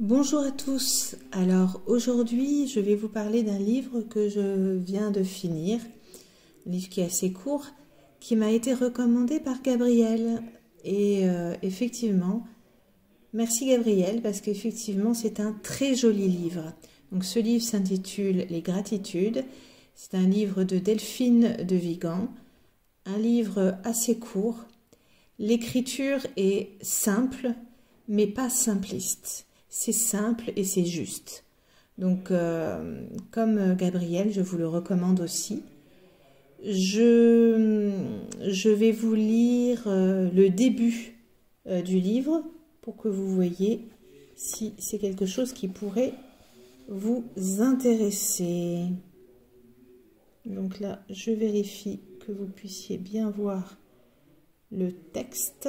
Bonjour à tous. Alors aujourd'hui, je vais vous parler d'un livre que je viens de finir, un livre qui est assez court, qui m'a été recommandé par Gabriel. Et effectivement, merci Gabriel, parce qu'effectivement, c'est un très joli livre. Donc ce livre s'intitule Les Gratitudes. C'est un livre de Delphine de Vigan, un livre assez court. L'écriture est simple, mais pas simpliste. C'est simple et c'est juste. Donc, comme Gabriel, je vous le recommande aussi. Je vais vous lire le début du livre pour que vous voyez si c'est quelque chose qui pourrait vous intéresser. Donc là, je vérifie que vous puissiez bien voir le texte.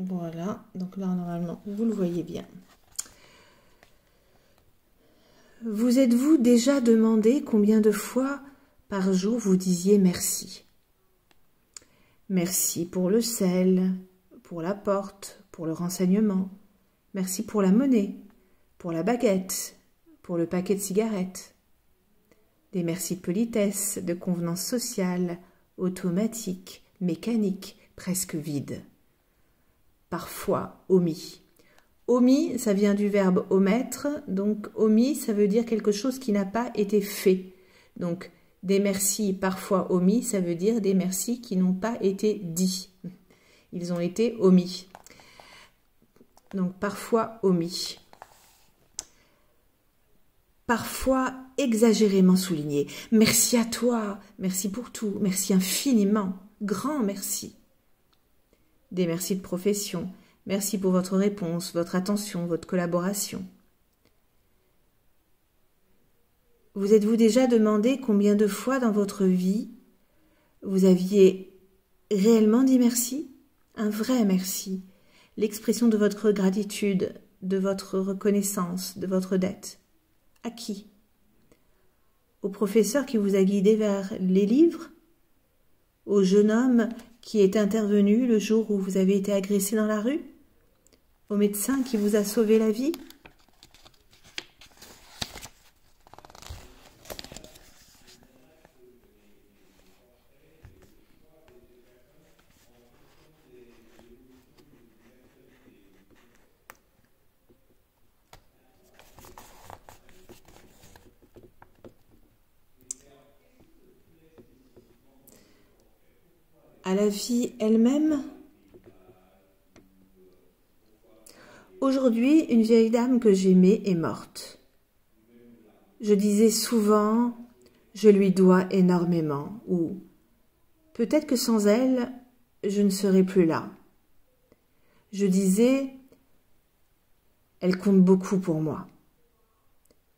Voilà, donc là, normalement, vous le voyez bien. Vous êtes-vous déjà demandé combien de fois par jour vous disiez merci? Merci pour le sel, pour la porte, pour le renseignement. Merci pour la monnaie, pour la baguette, pour le paquet de cigarettes. Des merci de politesse, de convenance sociale, automatique, mécanique, presque vide. Parfois omis. Omis, ça vient du verbe omettre, donc omis, ça veut dire quelque chose qui n'a pas été fait. Donc des merci parfois omis, ça veut dire des merci qui n'ont pas été dits. Ils ont été omis. Donc parfois omis. Parfois exagérément souligné. Merci à toi, merci pour tout, merci infiniment, grand merci. Des merci de profession. Merci pour votre réponse, votre attention, votre collaboration. Vous êtes-vous déjà demandé combien de fois dans votre vie vous aviez réellement dit merci? Un vrai merci. L'expression de votre gratitude, de votre reconnaissance, de votre dette. À qui? Au professeur qui vous a guidé vers les livres? Au jeune homme qui est intervenu le jour où vous avez été agressé dans la rue? Au médecin qui vous a sauvé la vie? À la vie elle-même? Aujourd'hui, une vieille dame que j'aimais est morte. Je disais souvent, je lui dois énormément, ou peut-être que sans elle, je ne serais plus là. Je disais, elle compte beaucoup pour moi.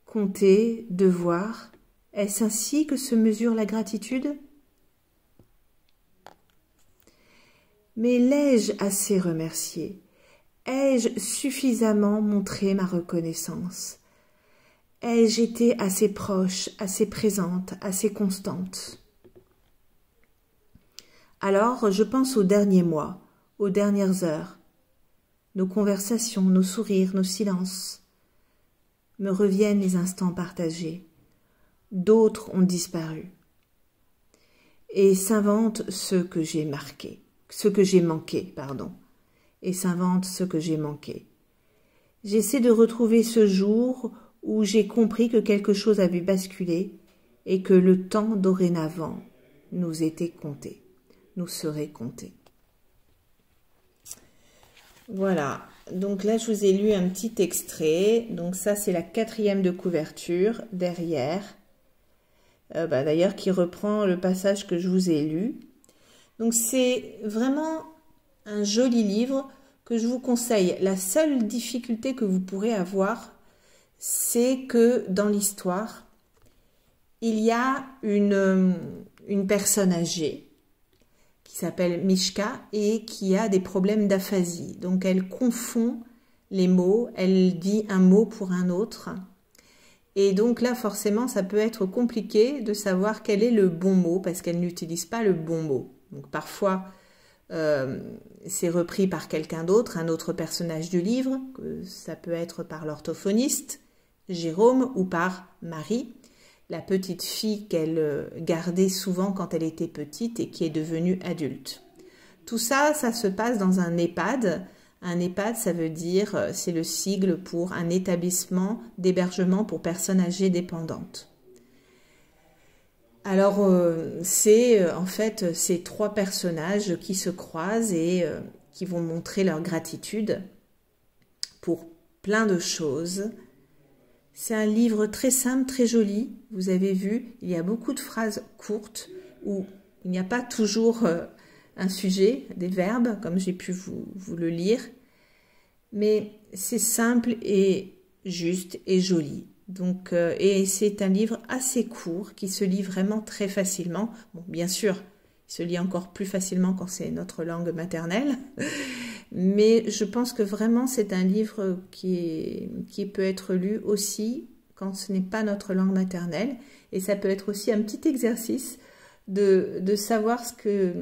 Compter, devoir, est-ce ainsi que se mesure la gratitude? Mais l'ai-je assez remercié? Ai-je suffisamment montré ma reconnaissance? Ai-je été assez proche, assez présente, assez constante? Alors, je pense aux derniers mois, aux dernières heures. Nos conversations, nos sourires, nos silences. Me reviennent les instants partagés. D'autres ont disparu. Et s'inventent ceux que j'ai marqués. Ce que j'ai manqué, pardon, et s'invente ce que j'ai manqué. J'essaie de retrouver ce jour où j'ai compris que quelque chose avait basculé et que le temps dorénavant nous était compté, nous serait compté. Voilà, donc là je vous ai lu un petit extrait, donc ça c'est la 4e de couverture, derrière, d'ailleurs qui reprend le passage que je vous ai lu. Donc c'est vraiment un joli livre que je vous conseille. La seule difficulté que vous pourrez avoir, c'est que dans l'histoire, il y a une personne âgée qui s'appelle Mishka et qui a des problèmes d'aphasie. Donc elle confond les mots, elle dit un mot pour un autre. Et donc là, forcément, ça peut être compliqué de savoir quel est le bon mot parce qu'elle n'utilise pas le bon mot. Donc parfois, c'est repris par quelqu'un d'autre, un autre personnage du livre, ça peut être par l'orthophoniste, Jérôme, ou par Marie, la petite fille qu'elle gardait souvent quand elle était petite et qui est devenue adulte. Tout ça, ça se passe dans un EHPAD. Un EHPAD, ça veut dire, c'est le sigle pour un établissement d'hébergement pour personnes âgées dépendantes. Alors, c'est en fait ces trois personnages qui se croisent et qui vont montrer leur gratitude pour plein de choses. C'est un livre très simple, très joli. Vous avez vu, il y a beaucoup de phrases courtes où il n'y a pas toujours un sujet, des verbes, comme j'ai pu vous le lire. Mais c'est simple et juste et joli. Donc, et c'est un livre assez court qui se lit vraiment très facilement. Bon, bien sûr, il se lit encore plus facilement quand c'est notre langue maternelle. Mais je pense que vraiment c'est un livre qui peut être lu aussi quand ce n'est pas notre langue maternelle. Et ça peut être aussi un petit exercice de savoir ce que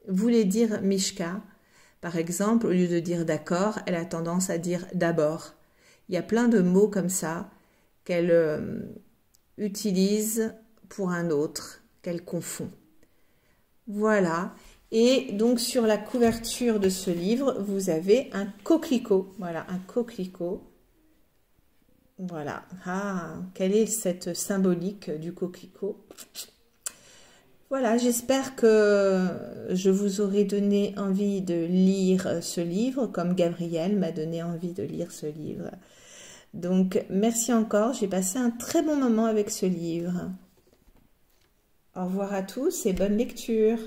voulait dire Mishka. Par exemple, au lieu de dire d'accord, elle a tendance à dire d'abord. Il y a plein de mots comme ça qu'elle utilise pour un autre, qu'elle confond. Voilà. Et donc sur la couverture de ce livre, vous avez un coquelicot. Voilà, un coquelicot. Voilà. Ah, quelle est cette symbolique du coquelicot? Voilà, j'espère que je vous aurai donné envie de lire ce livre, comme Gabriel m'a donné envie de lire ce livre. Donc, merci encore, j'ai passé un très bon moment avec ce livre. Au revoir à tous et bonne lecture.